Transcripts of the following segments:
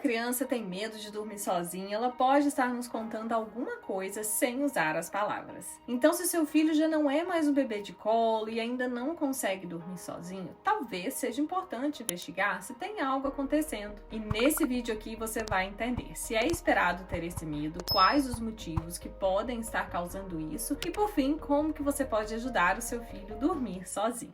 criança tem medo de dormir sozinha, ela pode estar nos contando alguma coisa sem usar as palavras. Então, se seu filho já não é mais um bebê de colo e ainda não consegue dormir sozinho, talvez seja importante investigar se tem algo acontecendo. E nesse vídeo aqui você vai entender se é esperado ter esse medo, quais os motivos que podem estar causando isso e, por fim, como que você pode ajudar o seu filho a dormir sozinho.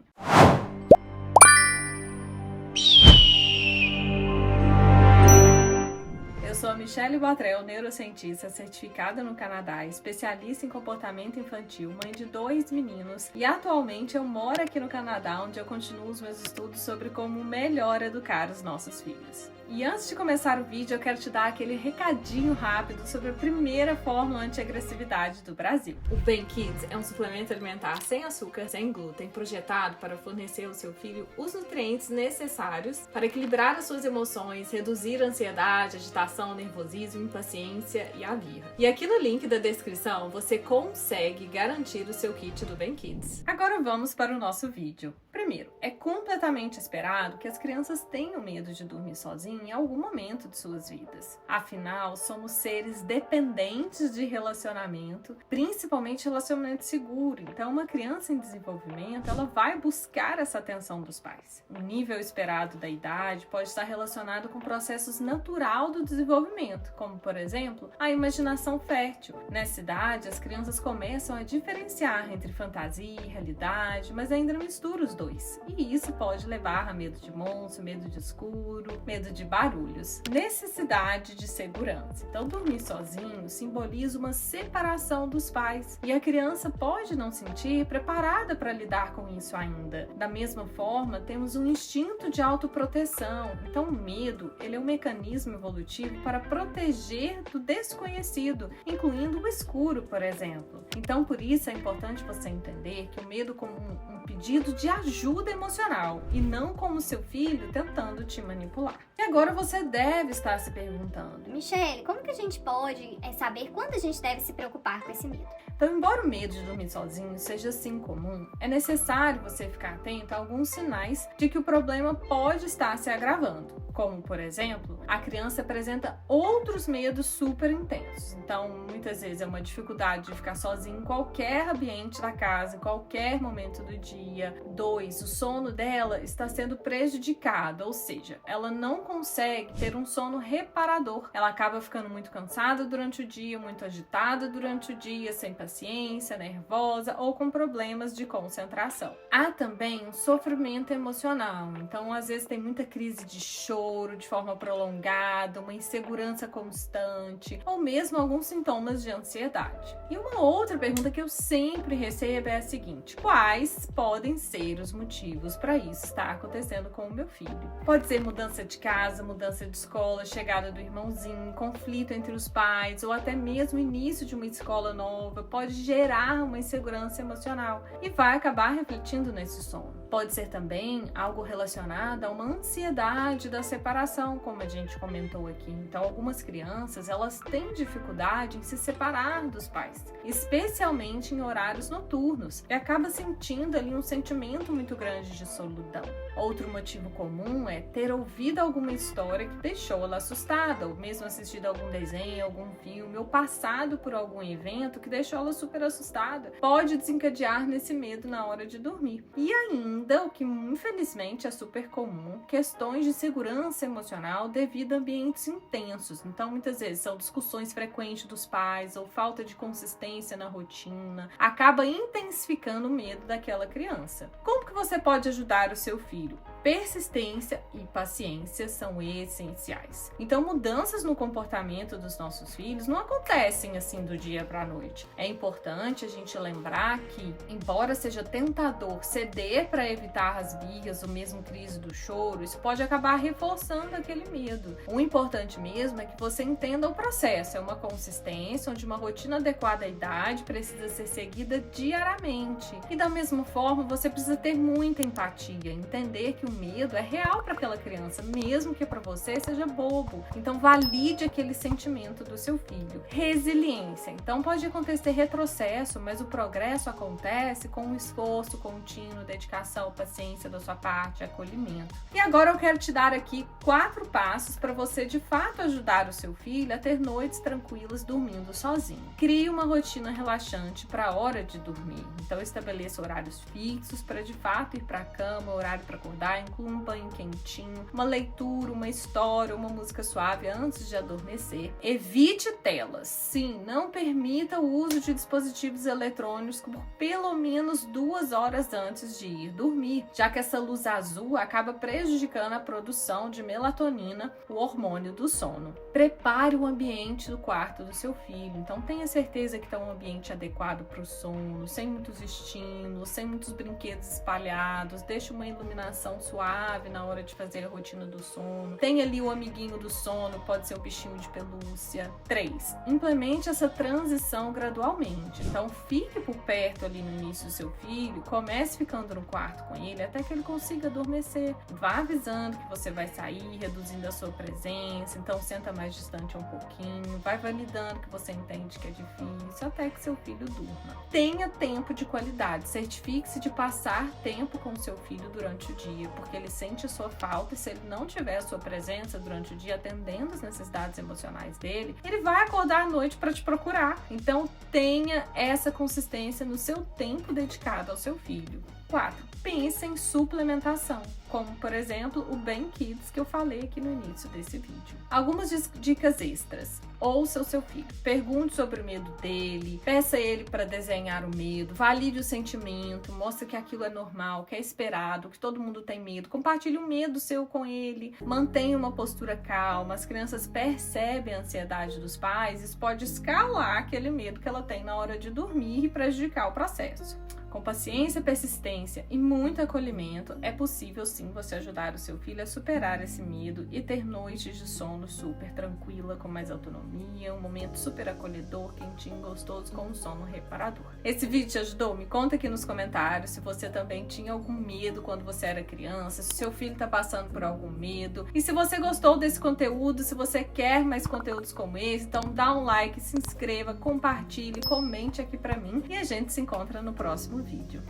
Eu sou a Michelle Botrel, neurocientista certificada no Canadá, especialista em comportamento infantil, mãe de 2 meninos, e atualmente eu moro aqui no Canadá, onde eu continuo os meus estudos sobre como melhor educar os nossos filhos. E antes de começar o vídeo, eu quero te dar aquele recadinho rápido sobre a primeira fórmula anti-agressividade do Brasil. O Bem Kids é um suplemento alimentar sem açúcar, sem glúten, projetado para fornecer ao seu filho os nutrientes necessários para equilibrar as suas emoções, reduzir a ansiedade, agitação, nervosismo, impaciência e a birra. E aqui no link da descrição você consegue garantir o seu kit do Bem Kids. Agora vamos para o nosso vídeo. Primeiro, é completamente esperado que as crianças tenham medo de dormir sozinhas em algum momento de suas vidas. Afinal, somos seres dependentes de relacionamento, principalmente relacionamento seguro. Então, uma criança em desenvolvimento, ela vai buscar essa atenção dos pais. O nível esperado da idade pode estar relacionado com processos natural do desenvolvimento, como, por exemplo, a imaginação fértil. Nessa idade, as crianças começam a diferenciar entre fantasia e realidade, mas ainda misturam os dois. E isso pode levar a medo de monstro, medo de escuro, medo de barulhos. Necessidade de segurança. Então, dormir sozinho simboliza uma separação dos pais e a criança pode não se sentir preparada para lidar com isso ainda. Da mesma forma, temos um instinto de autoproteção. Então, o medo, ele é um mecanismo evolutivo para proteger do desconhecido, incluindo o escuro, por exemplo. Então, por isso é importante você entender que o medo como um pedido de ajuda emocional e não como seu filho tentando te manipular. E agora você deve estar se perguntando: Michelle, como que a gente pode saber quando a gente deve se preocupar com esse medo? Então, embora o medo de dormir sozinho seja sim comum, é necessário você ficar atento a alguns sinais de que o problema pode estar se agravando. Como, por exemplo, a criança apresenta outros medos super intensos. Então, muitas vezes é uma dificuldade de ficar sozinha em qualquer ambiente da casa, em qualquer momento do dia. 2, o sono dela está sendo prejudicado, ou seja, ela não consegue ter um sono reparador. Ela acaba ficando muito cansada durante o dia, muito agitada durante o dia, sem paciência, nervosa ou com problemas de concentração. Há também um sofrimento emocional. Então, às vezes tem muita crise de choro de forma prolongada, uma insegurança constante ou mesmo alguns sintomas de ansiedade. E uma outra pergunta que eu sempre recebo é a seguinte: quais podem ser os motivos para isso estar acontecendo com o meu filho? Pode ser mudança de casa, mudança de escola, chegada do irmãozinho, conflito entre os pais ou até mesmo início de uma escola nova, pode gerar uma insegurança emocional e vai acabar refletindo nesse sono. Pode ser também algo relacionado a uma ansiedade da separação, como a gente comentou aqui. Então, algumas crianças, elas têm dificuldade em se separar dos pais, especialmente em horários noturnos, e acaba sentindo ali um sentimento muito grande de solidão. Outro motivo comum é ter ouvido alguma história que deixou ela assustada, ou mesmo assistido algum desenho, algum filme, ou passado por algum evento que deixou ela super assustada. Pode desencadear nesse medo na hora de dormir. E ainda, o que infelizmente é super comum, questões de segurança emocional devido a ambientes intensos. Então, muitas vezes são discussões frequentes dos pais ou falta de consistência na rotina, acaba intensificando o medo daquela criança. Como que você pode ajudar o seu filho? Persistência e paciência são essenciais. Então, mudanças no comportamento dos nossos filhos não acontecem assim do dia para a noite. É importante a gente lembrar que, embora seja tentador ceder para evitar as birras ou mesmo crise do choro, isso pode acabar reforçando aquele medo. O importante mesmo é que você entenda o processo. É uma consistência onde uma rotina adequada à idade precisa ser seguida diariamente. E da mesma forma, você precisa ter muita empatia, entender que o medo é real para aquela criança, mesmo que para você seja bobo. Então valide aquele sentimento do seu filho. Resiliência. Então pode acontecer retrocesso, mas o progresso acontece com um esforço contínuo, dedicação, paciência da sua parte, acolhimento. E agora eu quero te dar aqui 4 passos para você de fato ajudar o seu filho a ter noites tranquilas dormindo sozinho. Crie uma rotina relaxante para a hora de dormir. Então estabeleça horários fixos para de fato ir para a cama, horário para acordar, inclua um banho quentinho, uma leitura, uma história, uma música suave antes de adormecer. Evite telas. Sim, não permita o uso de dispositivos eletrônicos por pelo menos 2 horas antes de ir dormir, já que essa luz azul acaba prejudicando a produção de melatonina, o hormônio do sono. Prepare o ambiente do quarto do seu filho. Então tenha certeza que está um ambiente adequado para o sono, sem muitos estímulos, sem muitos brinquedos espalhados. Deixe uma iluminação suave na hora de fazer a rotina do sono. Tem ali o amiguinho do sono, pode ser um bichinho de pelúcia. 3. Implemente essa transição gradualmente. Então fique por perto ali no início do seu filho, comece ficando no quarto com ele até que ele consiga adormecer. Vá avisando que você vai sair, reduzindo a sua presença, então senta mais distante um pouquinho, vai validando que você entende que é difícil até que seu filho durma. Tenha tempo de qualidade, certifique-se de passar tempo com seu filho durante o dia, porque ele sente a sua falta e se ele não tiver a sua presença durante o dia atendendo as necessidades emocionais dele, ele vai acordar à noite para te procurar. Então tenha essa consistência no seu tempo dedicado ao seu filho. 4. Pense em suplementação, como por exemplo o Ben Kids que eu falei aqui no início desse vídeo. Algumas dicas extras. Ouça o seu filho, pergunte sobre o medo dele, peça ele para desenhar o medo, valide o sentimento, mostre que aquilo é normal, que é esperado, que todo mundo tem medo, compartilhe o medo seu com ele, mantenha uma postura calma. As crianças percebem a ansiedade dos pais, isso pode escalar aquele medo que ela tem na hora de dormir e prejudicar o processo. Com paciência, persistência e muito acolhimento, é possível sim você ajudar o seu filho a superar esse medo e ter noites de sono super tranquila, com mais autonomia, um momento super acolhedor, quentinho, gostoso, com um sono reparador. Esse vídeo te ajudou? Me conta aqui nos comentários se você também tinha algum medo quando você era criança, se seu filho está passando por algum medo. E se você gostou desse conteúdo, se você quer mais conteúdos como esse, então dá um like, se inscreva, compartilhe, comente aqui pra mim e a gente se encontra no próximo vídeo.